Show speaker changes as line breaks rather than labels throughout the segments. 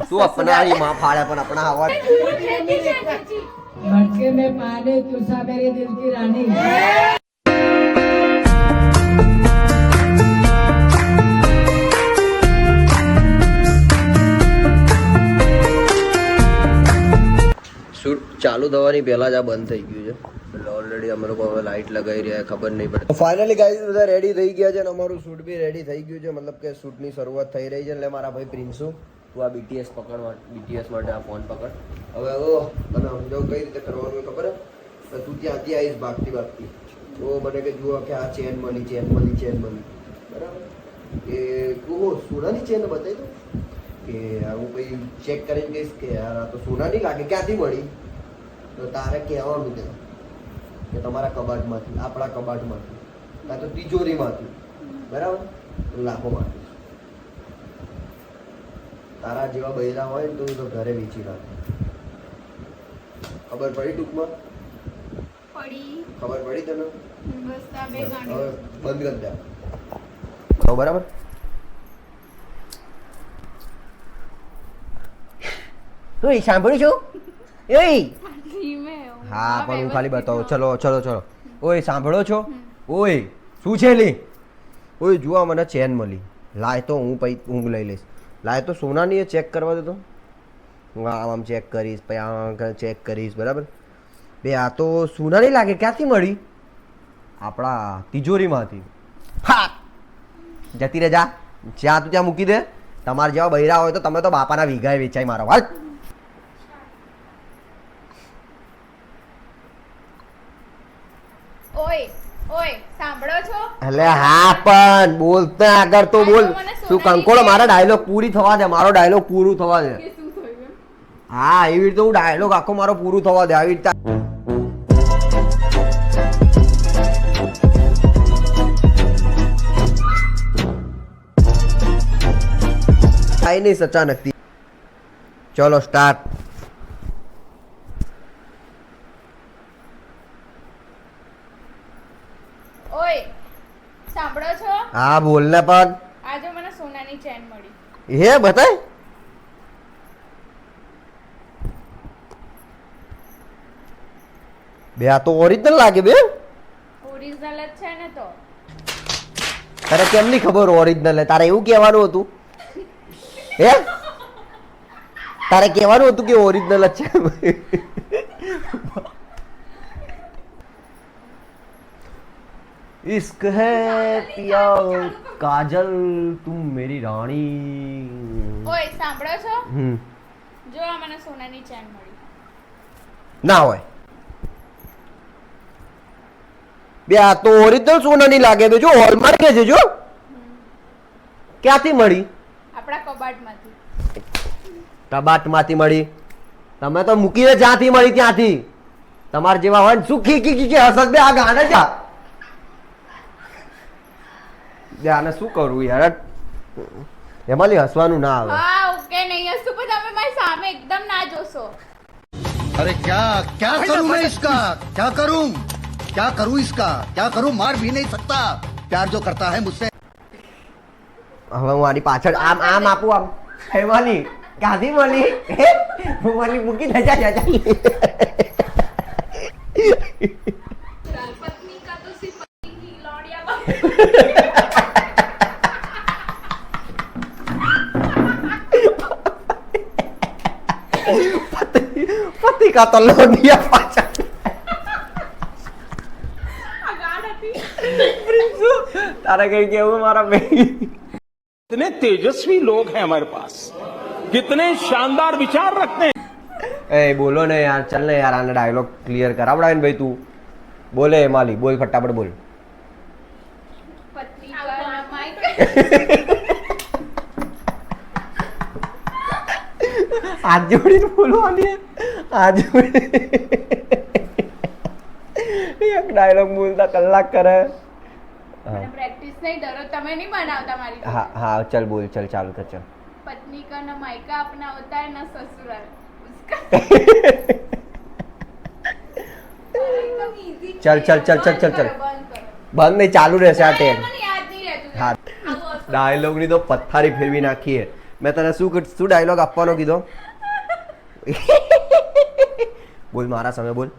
तू अपना ही माँ फाड़ा अपन अपना हवा
मटके में पानी तुसा मेरे दिल की रानी
શૂટ ચાલુ થવાની પહેલા જ આ બંધ થઈ ગયું છે એટલે ઓલરેડી અમે લોકો હવે લાઇટ લગાવી રહ્યા ખબર નહીં પડે ફાઇનલી ગાઈઝ બધા રેડી થઈ ગયા છે અને અમારું શૂટ બી રેડી થઈ ગયું છે મતલબ કે શૂટની શરૂઆત થઈ રહી છે એટલે મારા ભાઈ પ્રિન્સુ તું આ બીટીએસ માટે આ ફોન પકડ હવે તને સમજાવું કઈ રીતે કરવાનું ખબર હે તું ત્યાંથી આવીશ ભાગતી તો મને કે જુઓ કે આ ચેન મળી બરાબર એ તું સોનાની ચેન બતાવી દો કે હું કંઈ ચેક કરીને કહીશ કે યાર આ તો સોના નહીં લાગે ક્યાંથી મળી તો તારે કહેવાનું છે કે તમારા કબાટમાંથી આપણા કબાટમાંથી કાં તો તિજોરીમાંથી બરાબર લાખોમાંથી તારા જેવા બૈરા હોય ને તો ઘરે વેચી નાખે ખબર પડી ટૂંકમાં ખબર પડી તને હવે બંધ કરી દે બરાબર તો સાંભળ્યું છું હા પણ હું ખાલી બતાવો ચલો ઓય સાંભળો છો ઓય શું છે લી ઓય જુઓ મને ચેન મળી લાય તો હું ઊંઘ લઈ લઈશ લાય તો સોનાની એ ચેક કરવા દે તો હું આમ ચેક કરીશ પછી આમ ચેક કરીશ બરાબર બે આ તો સોનાની લાગે ક્યાંથી મળી આપણા તિજોરીમાંથી હા જતી રહે જા જ્યાં તું ત્યાં મૂકી દે તમારા જેવા બૈરા હોય તો તમે તો બાપાના વીઘાએ વેચાય મારો વાત એટલે હા પણ બોલતા આગળ તો બોલ શું કંકોડો મારા ડાયલોગ પૂરી થવા દે મારો ડાયલોગ પૂરું થવા દે હા એવી રીતે હું ડાયલોગ આખો મારો પૂરું થવા દે આવી રીતે કાઈ નહીં અચાનક થી ચલો સ્ટાર્ટ
સાંભળો છો
હા બોલ ને પગ
આજે મને સોનાની ચેન મળી
હે બતાય બે આ તો ઓરિજિનલ લાગે બે
ઓરિજિનલ જ છે ને તો
તારે કેમ ની ખબર ઓરિજિનલ હે તારે એવું કહેવાનું હતું હે તારે કહેવાનું હતું કે ઓરિજિનલ જ છે इश्क है पिया काजल तुम मेरी रानी
ઓય સાંભળો છો જો આ મને સોનાની ચેન મળી
ના હોય બે આ તો ઓરિજિનલ સોનાની લાગે બે જો હોલમાર્ક કે છે જો ક્યાંથી મળી
આપણા કબાટમાંથી
કબાટમાંથી મળી તમે તો મૂકીને જ્યાંથી મળી ત્યાંથી તમાર જેવા હોય ને શું ખી હસત બે આ ગાને જા આને શું કરું યાર એમાં હસવાનું ના આવે
હા ઓકે નહીં હસતું પણ તમે મારી સામે એકદમ ના જોશો
अरे क्या क्या करूं मैं इसका क्या करूं इसका क्या करूं मार भी नहीं सकता प्यार जो करता है मुझसे
હવે હું આની પાછળ આમ આપું આમ હેમાલી ક્યાંથી મળી હું મળી મૂકી દે જા
पत्नी का तो सिर्फ पति ही लौड़िया
પતિ કા તો લોડિયા પાછળ તારે કઈ કેવું મારા ભાઈ
कितने तेजस्वी लोग हैं हमारे पास कितने शानदार विचार रखते हैं
ए बोलो ने यार चल ने यार आने डायलॉग क्लियर करावड़ा है भाई तू बोले माली बोल फटाफट बोल
पत्नी का नमाई
हाथ जोड़ीने बोलवानी है हाथ जोड़ी एक डायलॉग बोलता कलाक करे
मैंने प्रैक्टिस नहीं डरो तमे नहीं बनावता मारी
हाँ हाँ चल बोल चल चालू कर चल
पत्नी का न मायका अपना होता है न ससुराल उसका एकदम इजी
चल चल चल चल चल चल बंद नहीं चालू रहશે આ ટેન
મને યાદ નહીં રહેતું
હા ડાયલોગ ની તો પથારી ફેરવી નાખી હે મેં તને શું ડાયલોગ આપવાનો કીધો? બોલ મારા સામે બોલ.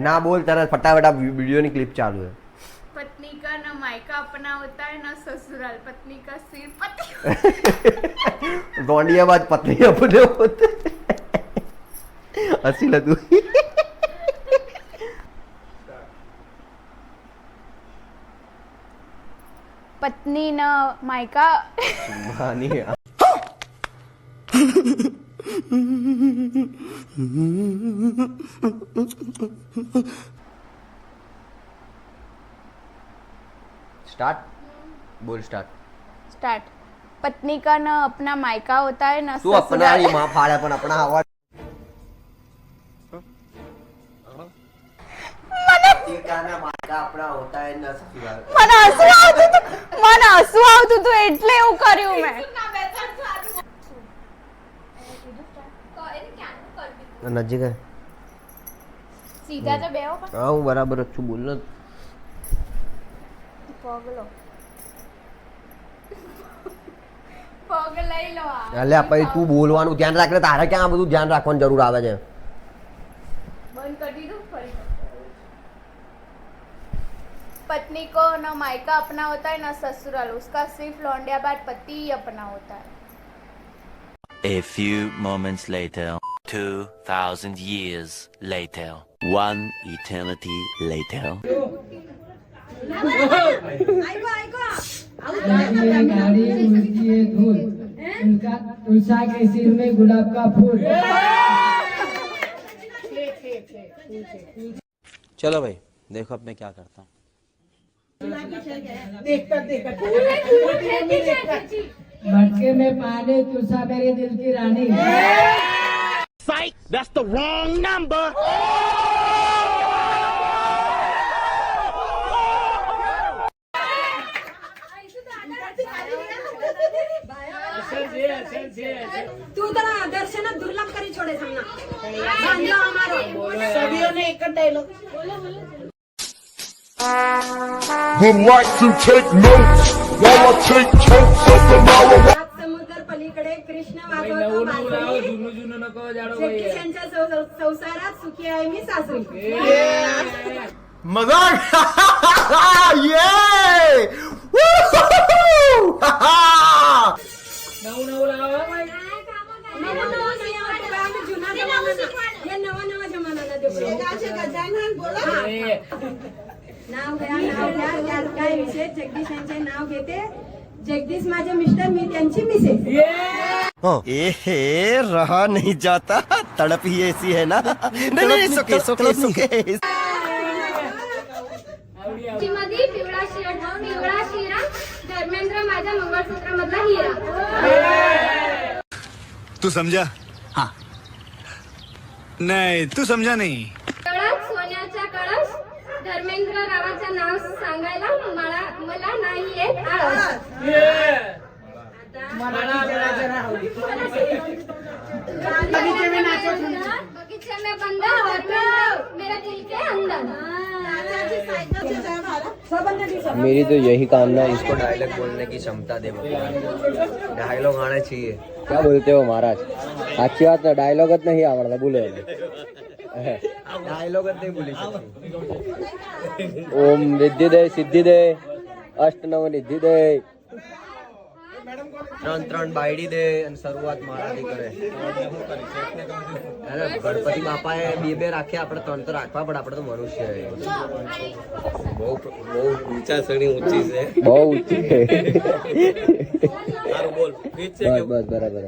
ના બોલ, તારા ફટાફટ વિડીયોની ક્લિપ ચાલુ है.
पत्नी का न मायका अपना होता है न ससुराल, पत्नी का सिर पति.
गौंडियाबाद पत्नी अपने होते. हंसी लग
पत्नी न मायका.
मानी स्टार्ट बोल स्टार्ट.
पत्नी का न अपना मायका होता है न
तू अपना ही माँ फाड़ा पण अपना आवाज
મને હસવું આવતું હતું એટલે એવું કર્યું મેં.
નજીક હે.
સીધા તો બેહો પણ
હા હું બરાબર જ છું, બોલ ને.
પગ લઈ લો.
એટલે પછી તું બોલવાનું ધ્યાન રાખ ને, તારે ક્યાં આ બધું ધ્યાન રાખવાની જરૂર આવે છે?
બંધ કરી દીધું ફરી. पत्नी को न मायका अपना होता है न ससुराल, उसका सिर्फ लौंडियाबाद पति ही अपना होता है.
A few moments later, 2,000 years later, one eternity later.
ये गाड़ी उड़ती है धूल, उनका तुलसा के सिर में गुलाब का फूल.
चलो भाई देखो अब मैं क्या करता हूँ.
मटके में पाले तुलसा मेरे दिल की रानी.
That's the wrong number.
तू तर दर्शनात दुर्लभ करी छोडे समना बांधलो हमारो सभीओने एक dialogue
would like to take notes while I take totes of the marijuana.
समुद्र पलीकडे कृष्ण वाजवतो बासरी. जगदीशांच्या संसारात सुखी आहे मी सासरी.
मजाक. ये
नाव घ्या काय विशेष. जगदीशांचे नाव घेते. जगदीश माझे मिस्टर, मी त्यांची मिसेस.
एहे रहा नहीं जाता, तड़प ही ऐसी है ना. नहीं सुके सुके सुके.
मध्ये पिवळा शिरा धर्मेंद्र माझ्या मंगळसूत्रामधला हिरा.
तू समझा? हाँ. नहीं तू समझा नहीं.
कळस सोन्याचा कळस धर्मेंद्र रावाचं नाव सांगायला मला नाही येत आळस. बगीचे में बंदा मेरा दिल के अंदर.
मेरी तो यही कामना है, इसको डायलॉग बोलने की क्षमता दे. डायलॉग आना चाहिए. क्या बोलते हो महाराज? अच्छी बात है, डायलॉग नहीं आवड़ता बोलो. डायलॉग नहीं बोली सकती. ओम रिद्धि दे सिद्धि दे अष्ट नव निधि दे. ત્રણ બાયડી દે અને શરૂઆત મારાથી કરે. અરે ગણપતિ બાપાએ બે રાખ્યા, આપણે ત્રણ તો રાખવા પડે. આપણે તો મનુષ્ય બહુ વિચારસરણી ઊંચી છે, બહુ ઊંચી છે. બોલ બસ બરાબર.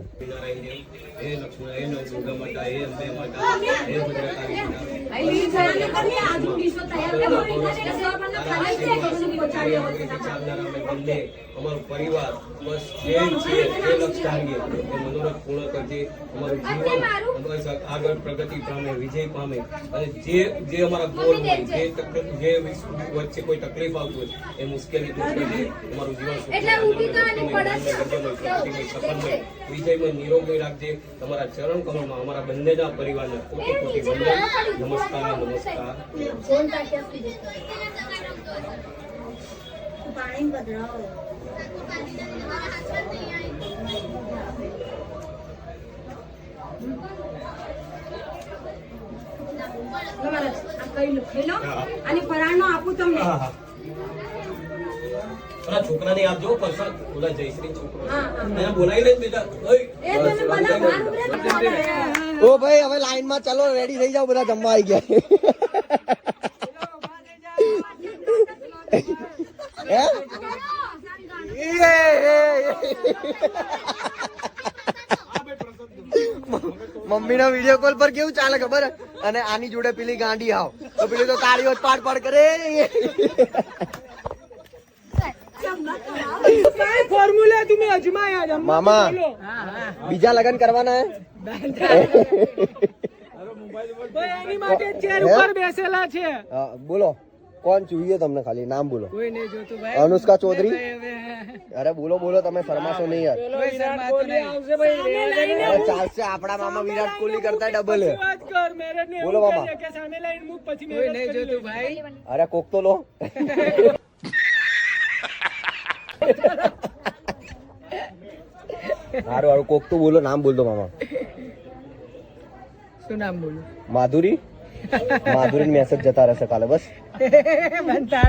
અમારો પરિવાર બસ જે લક્ષ્ય ટાર્ગેટ એ મનોરથ પૂર્ણ કરજે. અમારું જીવન બસ આગળ પ્રગતિ પામે, વિજય પામે. અને જે અમારા ગોલ હોય, જે વચ્ચે કોઈ તકલીફ આવતી હોય એ મુશ્કેલી દૂર કરજે. અમારું જીવન સફળમય વિજયમય નિરોગમય રાખજે. તમારા ચરણ કમળમાં અમારા બંનેના પરિવારને કોટી કોટી વંદન. નમસ્કાર નમસ્કાર.
પાણી બદલાવો અને ફરાળનો આપું તમને
છોકરાને આપજો પૈસા ઓલા જયશ્રી છોકરો
હા હા
એને બોલાવી લે બેટા
એ તમે બધા બહાર ઉભરે
ઓ ભાઈ હવે લાઈન માં ચાલો રેડી થઈ જાઓ બધા જમવા આવી ગયા હે? મમ્મી ના વિડીયો કોલ પર કેવું ચાલે ખબર હે? અને આની જોડે પેલી ગાંડી આવ તો પેલી તો તાળીઓ જ પાડ પાડ કરે
फॉर्मूला तुम्हें अजमाया
મામા બીજા લગન કરવાના
એની માટે ચેર ઉપર બેસેલા છે
હે બોલો કોણ જોઈએ તમને ખાલી નામ બોલો
કોઈ નહીં જોતું ભાઈ
અનુષ્કા ચૌધરી અરે બોલો બોલો તમે શરમાશો નહીં યાર
વિરાટ કોહલી આવશે ભાઈ
અરે ચાલશે આપણા મામા વિરાટ કોહલી કરતા ડબલ હે
વાત કર મેરે ને
બોલો મામા
કે સામે લાઈન મુક પછી કોઈ નહીં જોતું ભાઈ
અરે કોક તો લો હારું હારું કોક તો બોલો નામ બોલ દો મામા
શું નામ બોલું
માધુરી માધુરી મેસેજ જતા રહેશે કાલે બસ
બનતા